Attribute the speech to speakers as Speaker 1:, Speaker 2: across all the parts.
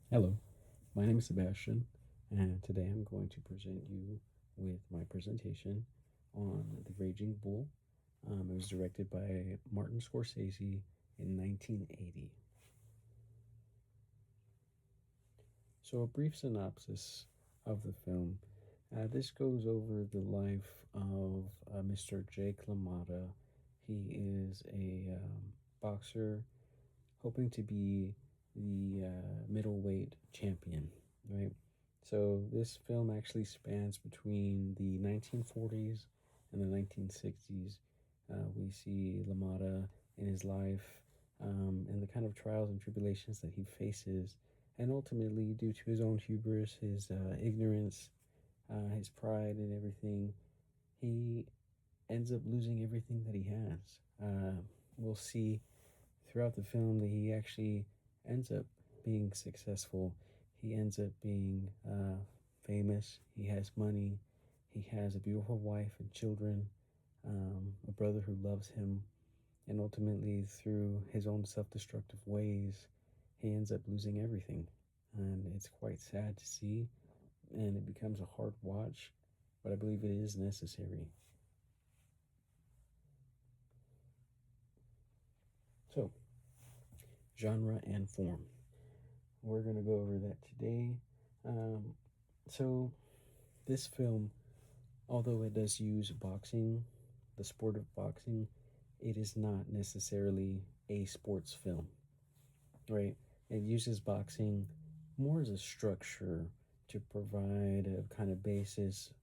Speaker 1: Hello, my name is Sebastian, and today I'm going to present you with my presentation on The Raging Bull. It was directed by Martin Scorsese in 1980. So, a brief synopsis of the film. This goes over the life of Mr. Jake LaMotta. He is a boxer hoping to be the middleweight champion, right? So this film actually spans between the 1940s and the 1960s. We see LaMotta in his life and the kind of trials and tribulations that he faces, and ultimately, due to his own hubris, his ignorance, his pride, and everything, he ends up losing everything that he has. We'll see throughout the film that he actually ends up being successful. He ends up being famous. He has money. He has a beautiful wife and children, a brother who loves him. And ultimately, through his own self destructive ways, he ends up losing everything. And it's quite sad to see. And it becomes a hard watch, but I believe it is necessary. So, genre and form. We're going to go over that today. Um, so, this film, although it does use boxing, the sport of boxing, it is not necessarily a sports film, right? It uses boxing more as a structure to provide a kind of basis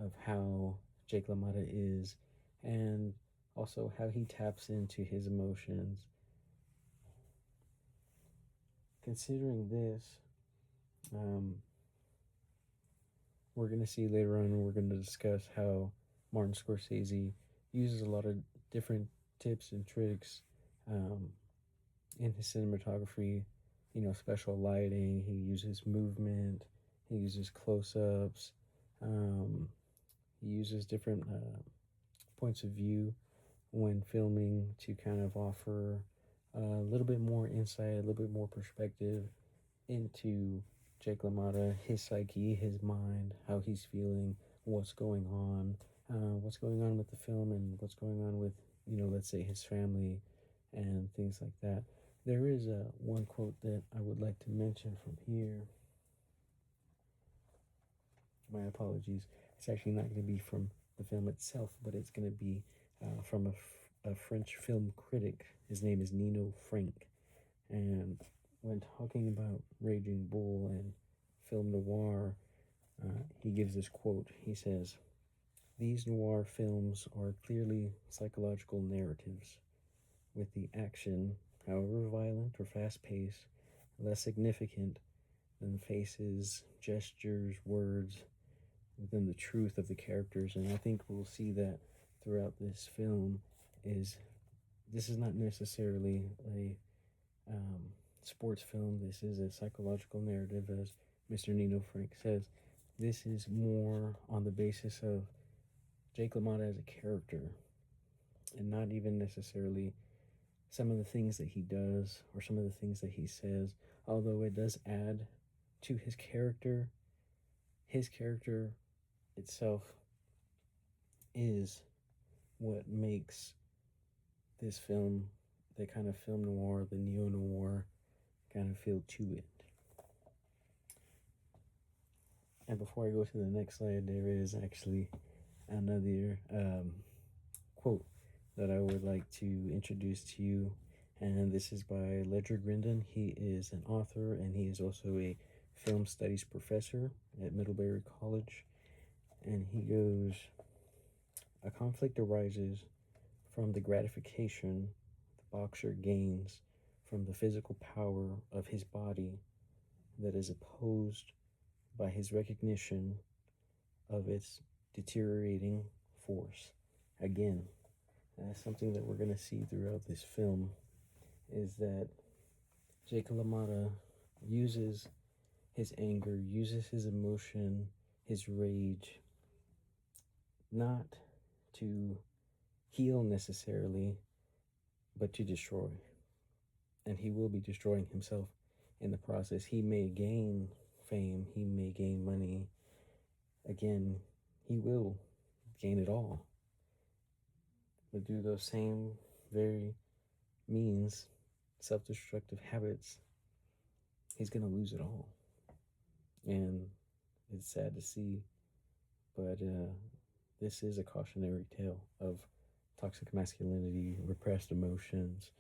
Speaker 1: of how Jake LaMotta is and also how he taps into his emotions. Considering this, um, we're going to see later on, we're going to discuss how Martin Scorsese uses a lot of different tips and tricks in his cinematography. You know, special lighting, he uses movement, he uses close ups, um, he uses different points of view when filming to kind of offer a little bit more insight, a little bit more perspective into Jake LaMotta, his psyche, his mind, how he's feeling, what's going on with the film, and what's going on with, let's say his family and things like that. There is one quote that I would like to mention from here. My apologies. It's actually not going to be from the film itself, but it's going to be from a French film critic. His name is Nino Frank. And when talking about Raging Bull and film noir, he gives this quote. He says, "These noir films are clearly psychological narratives, with the action, however violent or fast paced, less significant than faces, gestures, words, within the truth of the characters." And I think we'll see that throughout this film is this is not necessarily a um, sports film. This is a psychological narrative, as Mr. Nino Frank says. This is more on the basis of Jake LaMotta as a character and not even necessarily some of the things that he does or some of the things that he says, although it does add to his character. His character itself is what makes this film the kind of film noir, the neo noir kind of feel to it. And before I go to the next slide, there is actually another quote that I would like to introduce to you. And this is by Ledger Grindon. He is an author and he is also a film studies professor at Middlebury College. And he goes, "A conflict arises from the gratification the boxer gains from the physical power of his body that is opposed by his recognition of its deteriorating force." Again, that's something that we're going to see throughout this film is that Jake LaMotta uses his anger, uses his emotion, his rage, not to heal necessarily, but to destroy. And he will be destroying himself in the process. He may gain fame, he may gain money. Again, he will gain it all. But through those same very means, self destructive habits, he's going to lose it all. And it's sad to see, but this is a cautionary tale of toxic masculinity, repressed emotions,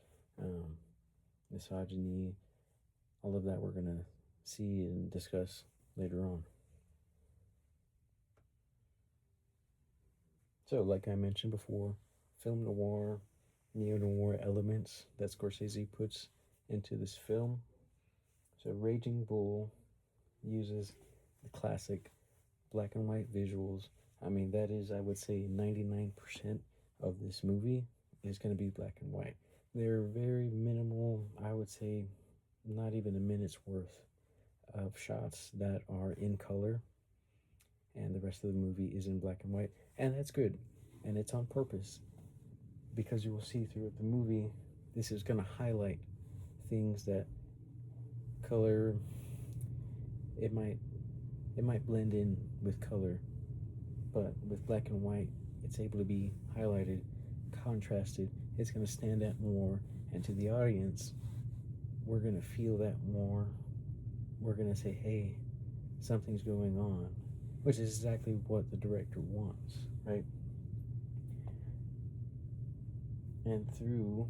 Speaker 1: misogyny, all of that we're going to see and discuss later on. So, like I mentioned before, film noir, neo-noir elements that Scorsese puts into this film. So Raging Bull uses the classic black and white visuals. I mean, that is, I would say, 99% of this movie is going to be black and white. They're very minimal, I would say, not even a minute's worth of shots that are in color, and the rest of the movie is in black and white, and that's good, and it's on purpose, because you will see throughout the movie, this is going to highlight things that color, it might blend in with color, but with black and white, it's able to be highlighted, contrasted. It's going to stand out more, and to the audience, we're going to feel that more. We're going to say, hey, something's going on, which is exactly what the director wants, right? And through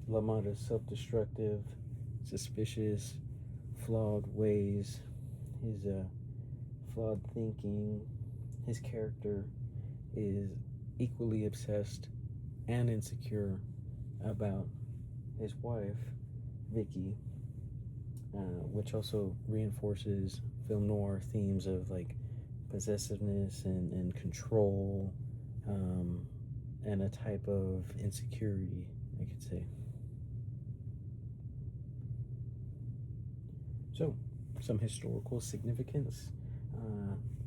Speaker 1: LaMotta's self-destructive, suspicious, flawed ways, his flawed thinking, his character is equally obsessed and insecure about his wife, Vicky, which also reinforces film noir themes of like possessiveness and control, and a type of insecurity, I could say. So, some historical significance.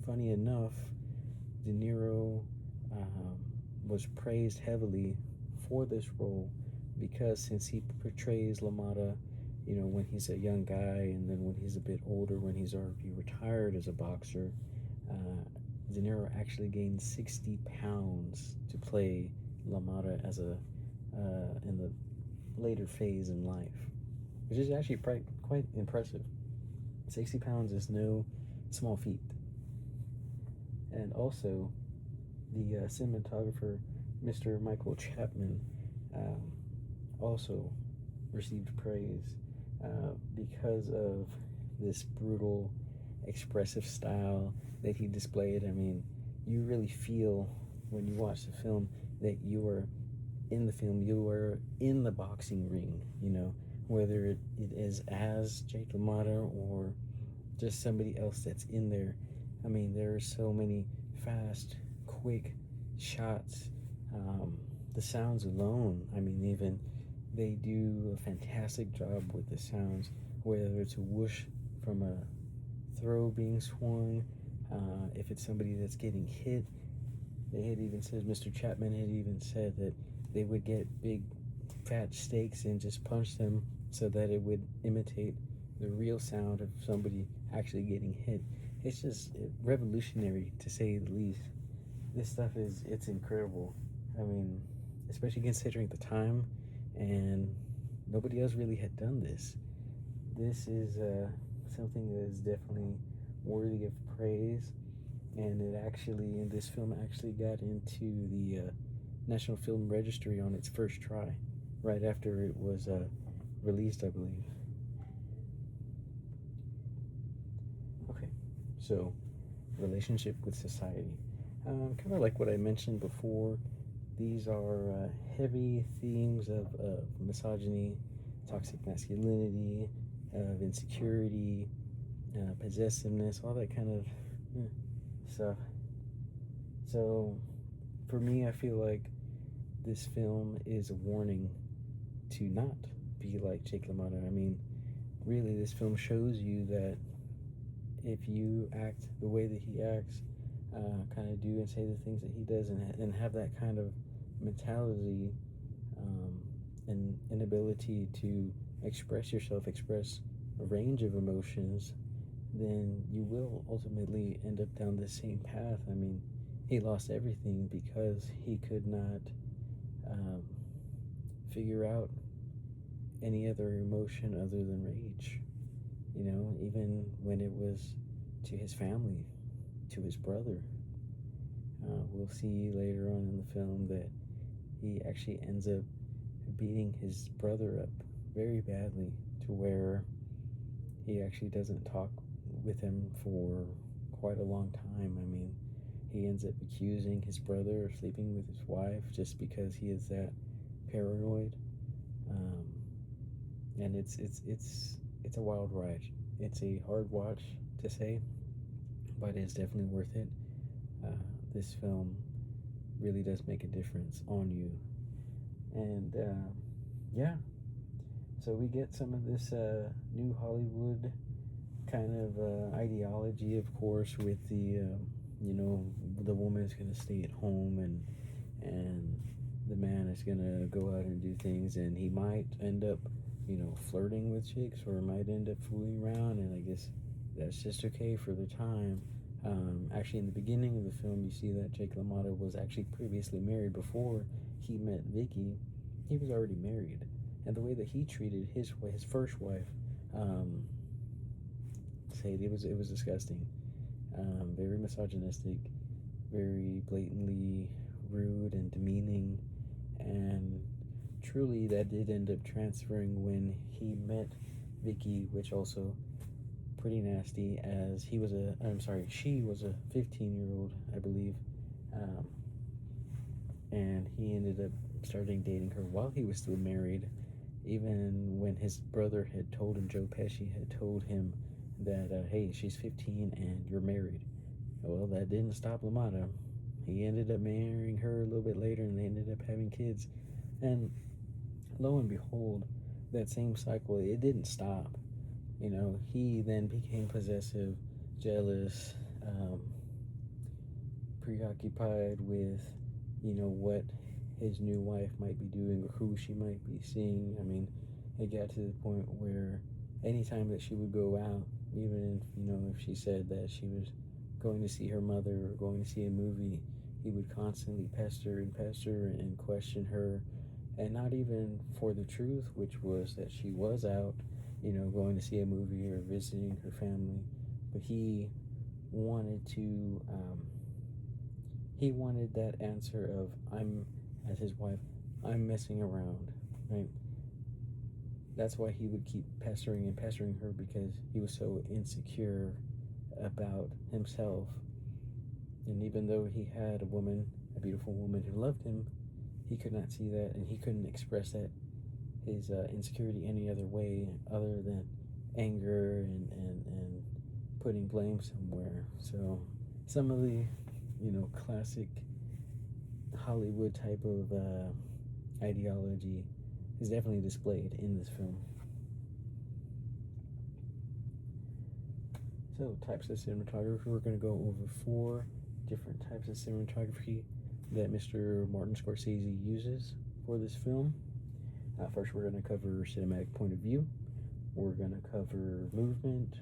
Speaker 1: Funny enough, De Niro was praised heavily for this role because since he portrays LaMotta, you know, when he's a young guy and then when he's a bit older, when he's already retired as a boxer, De Niro actually gained 60 pounds to play LaMotta as a in the later phase in life, which is actually quite impressive. 60 pounds is no small feat. And also, the cinematographer, Mr. Michael Chapman, also received praise because of this brutal, expressive style that he displayed. I mean, you really feel when you watch the film that you are in the film, you are in the boxing ring, you know, whether it is as Jake LaMotta or just somebody else that's in there. I mean, there are so many fast, quick shots. The sounds alone, I mean, even they do a fantastic job with the sounds, whether it's a whoosh from a throw being swung, if it's somebody that's getting hit. They had even said, Mr. Chapman had even said that they would get big fat steaks and just punch them so that it would imitate the real sound of somebody actually getting hit. It's just revolutionary, to say the least. This stuff it's incredible. I mean, especially considering the time, and nobody else really had done this. This is something that is definitely worthy of praise, and this film actually got into the National Film Registry on its first try, right after it was released, I believe. Okay, so relationship with society. Kind of like what I mentioned before, these are heavy themes of misogyny, toxic masculinity, of insecurity, possessiveness, all that kind of stuff. So, for me, I feel like this film is a warning to not be like Jake LaMotta. I mean, really, this film shows you that if you act the way that he acts, kind of do and say the things that he does, and have that kind of mentality and inability to express yourself, express range of emotions, then you will ultimately end up down the same path. I mean, he lost everything because he could not um, figure out any other emotion other than rage. You know, even when it was to his family, to his brother. We'll see later on in the film that he actually ends up beating his brother up very badly to where he actually doesn't talk with him for quite a long time. I mean, he ends up accusing his brother of sleeping with his wife just because he is that paranoid. Um, and it's a wild ride. It's a hard watch to say, but it's definitely worth it. Uh, this film really does make a difference on you, and yeah. So we get some of this new Hollywood kind of ideology, of course, with the you know, the woman is gonna stay at home, and the man is gonna go out and do things, and he might end up, you know, flirting with chicks, or might end up fooling around, and I guess that's just okay for the time. Actually, in the beginning of the film, you see that Jake LaMotta was actually previously married before he met Vicky. He was already married, and the way that he treated his first wife, um, say it was disgusting. Very misogynistic, very blatantly rude and demeaning, and truly that did end up transferring when he met Vicky, which also pretty nasty, as she was a 15-year-old, I believe, um, and he ended up starting dating her while he was still married, even when his brother had told him, Joe Pesci had told him that, hey, she's 15 and you're married. Well, that didn't stop LaMotta. He ended up marrying her a little bit later, and they ended up having kids. And lo and behold, that same cycle, it didn't stop. You know, he then became possessive, jealous, preoccupied with, you know, what his new wife might be doing or who she might be seeing. I mean, it got to the point where anytime that she would go out, even if, you know, if she said that she was going to see her mother or going to see a movie, he would constantly pester and question her, and not even for the truth, which was that she was out, you know, going to see a movie or visiting her family, but wanted to, he wanted that answer of, as his wife, I'm messing around, right? That's why he would keep pestering her, because he was so insecure about himself. And even though he had a beautiful woman who loved him, he could not see that, and he couldn't express that his insecurity any other way other than anger and putting blame somewhere. So some of the, you know, classic Hollywood type of ideology is definitely displayed in this film. So types of cinematography, we're going to go over 4 different types of cinematography that Mr. Martin Scorsese uses for this film. First, we're going to cover cinematic point of view. We're going to cover movement,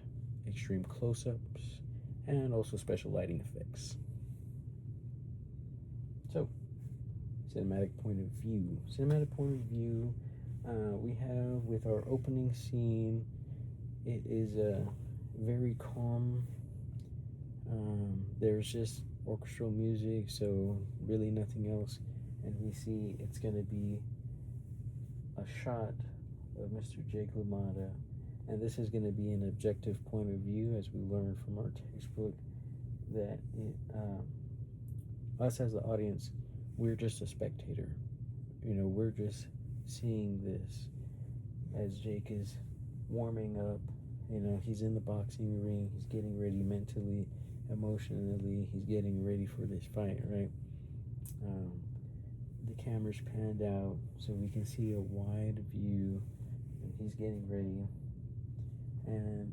Speaker 1: extreme close-ups, and also special lighting effects. So, cinematic point of view. Cinematic point of view, we have with our opening scene, it is very calm. There's just orchestral music, so really nothing else. And we see it's going to be a shot of Mr. Jake LaMotta, and this is going to be an objective point of view, as we learned from our textbook, that us as the audience, we're just a spectator. You know, we're just seeing this as Jake is warming up. You know, he's in the boxing ring, he's getting ready mentally, emotionally, he's getting ready for this fight, right? The camera's panned out so we can see a wide view, and he's getting ready. And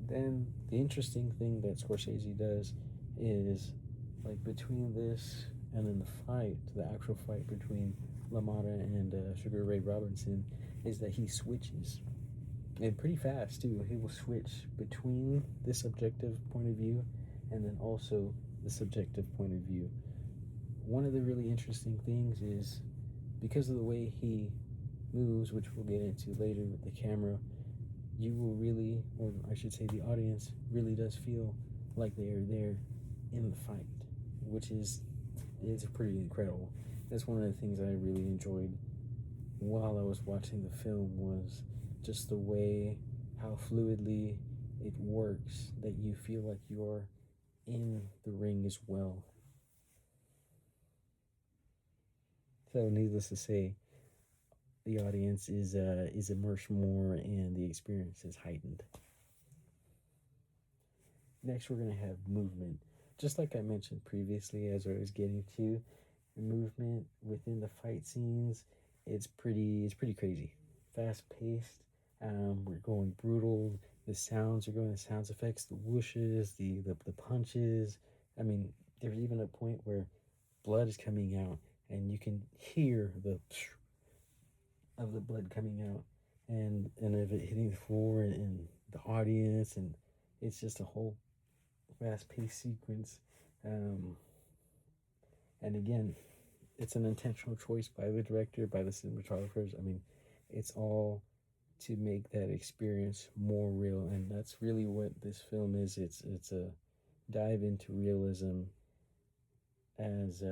Speaker 1: then the interesting thing that Scorsese does is, like, between this and then the actual fight between LaMotta and Sugar Ray Robinson, is that he switches. and pretty fast too. He will switch between the subjective point of view and then also the subjective point of view. One of the really interesting things is because of the way he moves, which we'll get into later with the camera, you will really, or I should say, the audience really does feel like they are there in the fight, which is pretty incredible. That's one of the things I really enjoyed while I was watching the film was just the way how fluidly it works, that you feel like you're in the ring as well. So needless to say, the audience is immersed more and the experience is heightened. Next, we're going to have movement. Just like I mentioned previously, as I was getting to, the movement within the fight scenes, it's pretty crazy, fast paced. We're going brutal. The sounds are going. The sounds effects, the whooshes, the punches. I mean, there's even a point where blood is coming out, and you can hear the of the blood coming out, and of it hitting the floor and the audience, and it's just a whole fast-paced sequence. Um, and again, it's an intentional choice by the director, by the cinematographers. I mean, it's all to make that experience more real, and that's really what this film is. It's a dive into realism as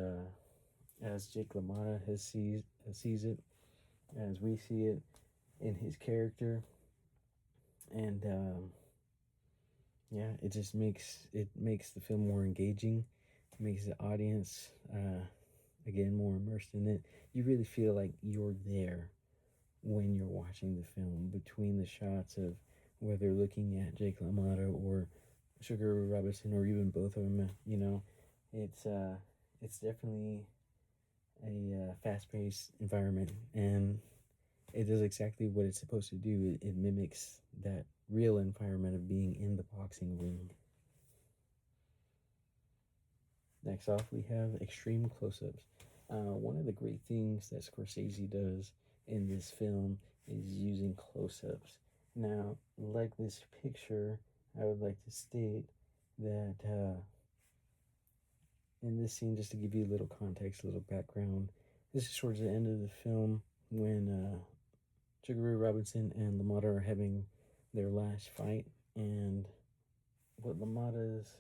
Speaker 1: Jake LaMotta sees it, as we see it in his character, and yeah, it just makes the film more engaging, makes the audience again more immersed in it. You really feel like you're there when you're watching the film, between the shots of whether looking at Jake LaMotta or Sugar Ray Robinson or even both of them. You know, it's definitely a fast-paced environment, and it does exactly what it's supposed to do. It mimics that real environment of being in the boxing ring. Next off, we have extreme close-ups. One of the great things that Scorsese does in this film is using close-ups. Now, like this picture, I would like to state that in this scene, just to give you a little context, a little background, this is towards the end of the film when Sugar Ray Robinson and LaMotta are having their last fight, and what LaMotta's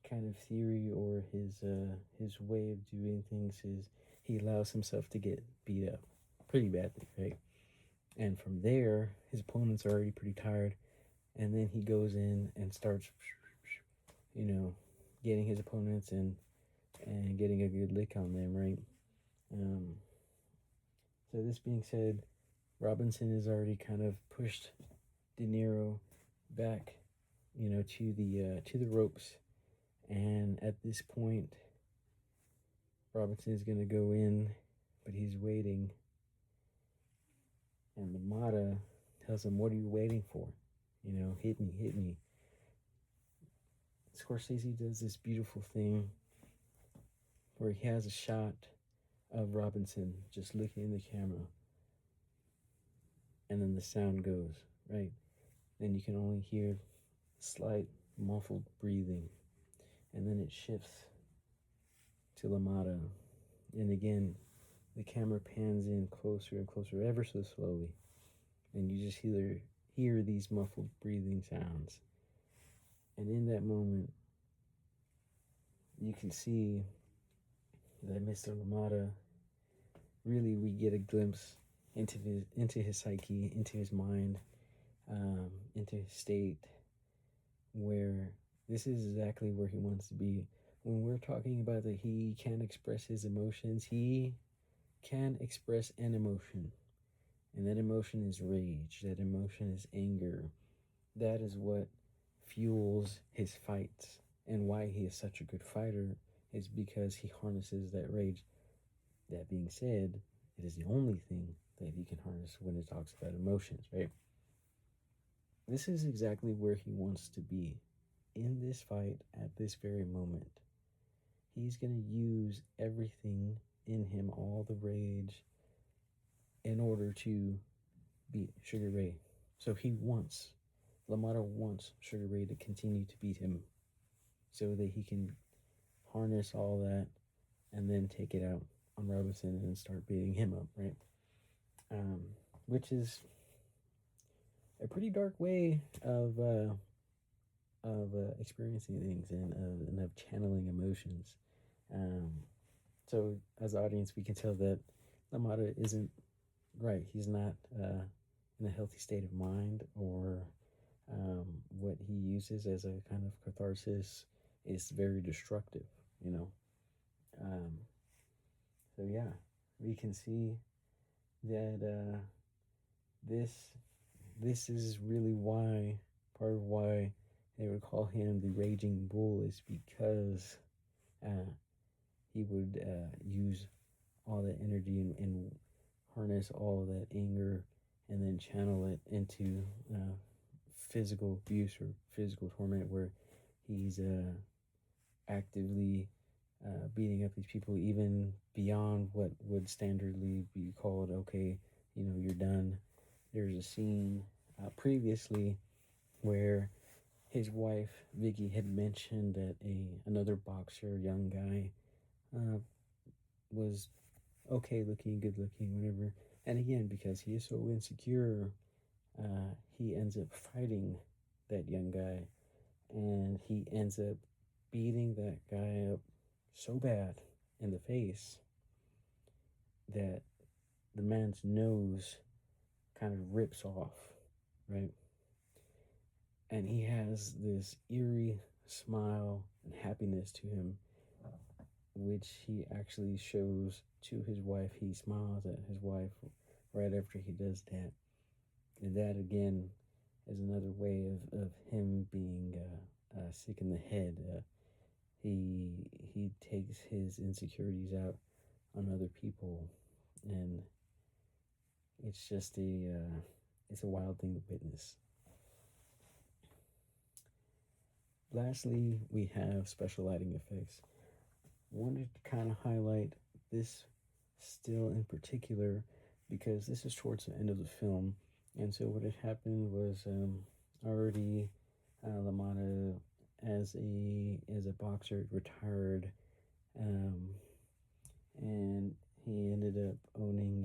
Speaker 1: kind of theory or his way of doing things is he allows himself to get beat up pretty badly, right? And from there, his opponents are already pretty tired, and then he goes in and starts, you know, getting his opponents and getting a good lick on them, right? Um, so this being said, Robinson has already kind of pushed De Niro back, you know, to the ropes, and at this point, Robinson is gonna go in, but he's waiting, and LaMotta tells him, "What are you waiting for? You know, hit me, hit me." Scorsese does this beautiful thing where he has a shot of Robinson just looking in the camera, and then the sound goes, right? Then you can only hear slight muffled breathing, and then it shifts to LaMotta, and again, the camera pans in closer and closer, ever so slowly, and you just hear these muffled breathing sounds. And in that moment, you can see that Mr. LaMotta, really, we get a glimpse into his psyche, into his mind, into his state, where this is exactly where he wants to be. When we're talking about that he can express his emotions, he can express an emotion. And that emotion is rage. That emotion is anger. That is what fuels his fights. And why he is such a good fighter is because he harnesses that rage. That being said, it is the only thing that he can harness when it talks about emotions, right? This is exactly where he wants to be in this fight at this very moment. He's going to use everything in him, all the rage, in order to beat Sugar Ray. So LaMotta wants Sugar Ray to continue to beat him so that he can harness all that and then take it out on Robinson and start beating him up, right? Which is a pretty dark way of experiencing things and of channeling emotions. So as an audience, we can tell that LaMotta isn't right. He's not in a healthy state of mind, or what he uses as a kind of catharsis is very destructive, you know. Um, so yeah, we can see that this is really why part of why they would call him the Raging Bull is because he would use all that energy and harness all that anger and then channel it into physical abuse or physical torment where he's actively beating up these people even beyond what would standardly be called, okay, you know, you're done. There's a scene previously where his wife Vicky had mentioned that another boxer, young guy, was okay looking, good looking, whatever. And again, because he is so insecure, he ends up fighting that young guy, and he ends up beating that guy up so bad in the face that the man's nose kind of rips off, right? And he has this eerie smile and happiness to him, which he actually shows to his wife. He smiles at his wife right after he does that. And that, again, is another way of him being sick in the head. He takes his insecurities out on other people, and it's just it's a wild thing to witness. Lastly, we have special lighting effects. Wanted to kind of highlight this still in particular because this is towards the end of the film, and so what had happened was already LaMotta as a boxer retired, and he ended up owning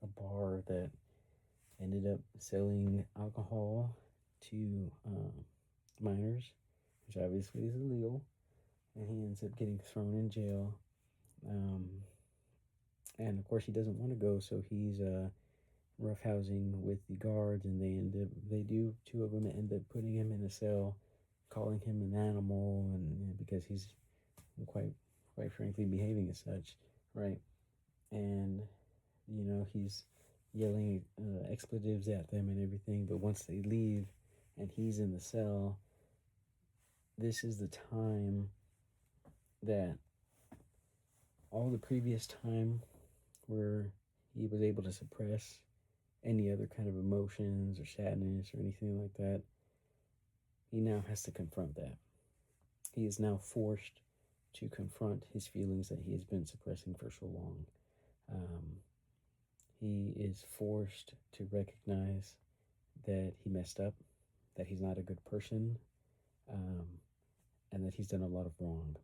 Speaker 1: a bar that ended up selling alcohol to minors, which obviously is illegal, and he ends up getting thrown in jail. And of course he doesn't want to go, so he's roughhousing with the guards, and two of them end up putting him in a cell, calling him an animal, and because he's quite frankly behaving as such, right? And you know, he's yelling expletives at them and everything, but once they leave and he's in the cell, this is the time that all the previous time where he was able to suppress any other kind of emotions or sadness or anything like that, he now has to confront that. He is now forced to confront his feelings that he has been suppressing for so long. He is forced to recognize that he messed up, that he's not a good person, and that he's done a lot of wrong.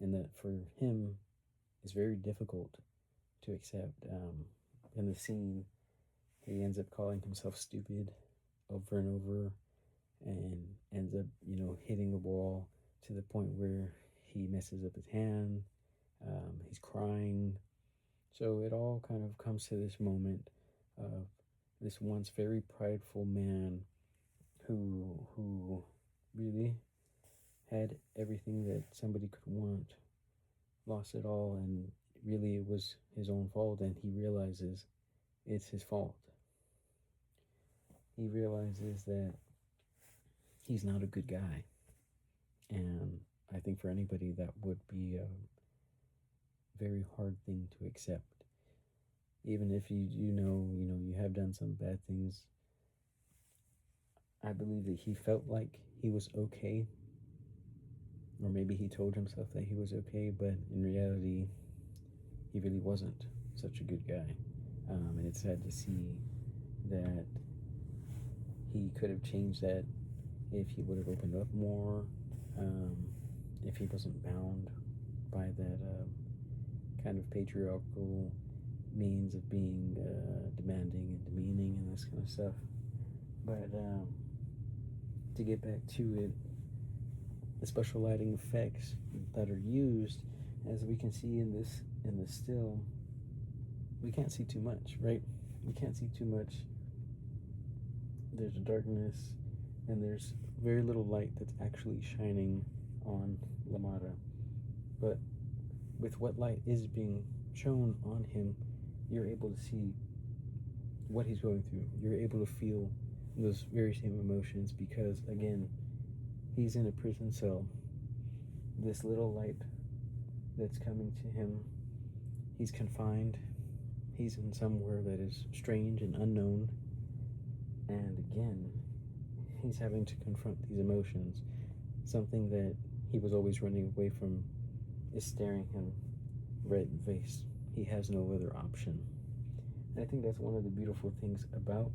Speaker 1: And that for him, it's very difficult to accept. In the scene, he ends up calling himself stupid over and over, and ends up, you know, hitting the wall to the point where he messes up his hand. He's crying. So it all kind of comes to this moment of this once very prideful man who really had everything that somebody could want, lost it all, and really it was his own fault, and he realizes it's his fault. He realizes that he's not a good guy, and I think for anybody that would be a very hard thing to accept. Even if you know you have done some bad things, I believe that he felt like he was okay, or maybe he told himself that he was okay, but in reality, he really wasn't such a good guy. And it's sad to see that he could have changed that if he would have opened up more, if he wasn't bound by that kind of patriarchal means of being demanding and demeaning and this kind of stuff. But to get back to it, the special lighting effects that are used, as we can see in the still, we can't see too much, right? We can't see too much. There's a darkness, and there's very little light that's actually shining on LaMotta. But with what light is being shown on him, you're able to see what he's going through. You're able to feel those very same emotions because, again, he's in a prison cell. This little light that's coming to him, he's confined. He's in somewhere that is strange and unknown. And again, he's having to confront these emotions. Something that he was always running away from is staring him right in the face. He has no other option. And I think that's one of the beautiful things about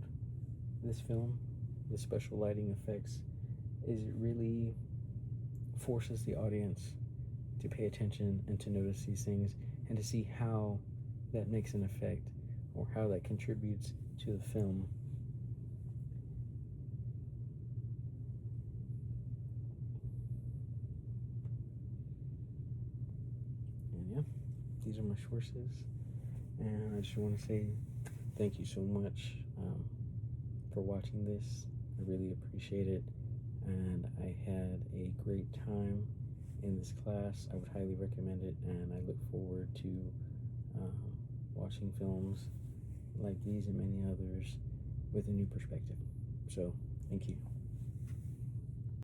Speaker 1: this film, the special lighting effects, is it really forces the audience to pay attention and to notice these things and to see how that makes an effect or how that contributes to the film. And yeah, these are my sources, and I just want to say thank you so much for watching this. I really appreciate it, and I had a great time in this class. I would highly recommend it, and I look forward to watching films like these and many others with a new perspective. So, thank you.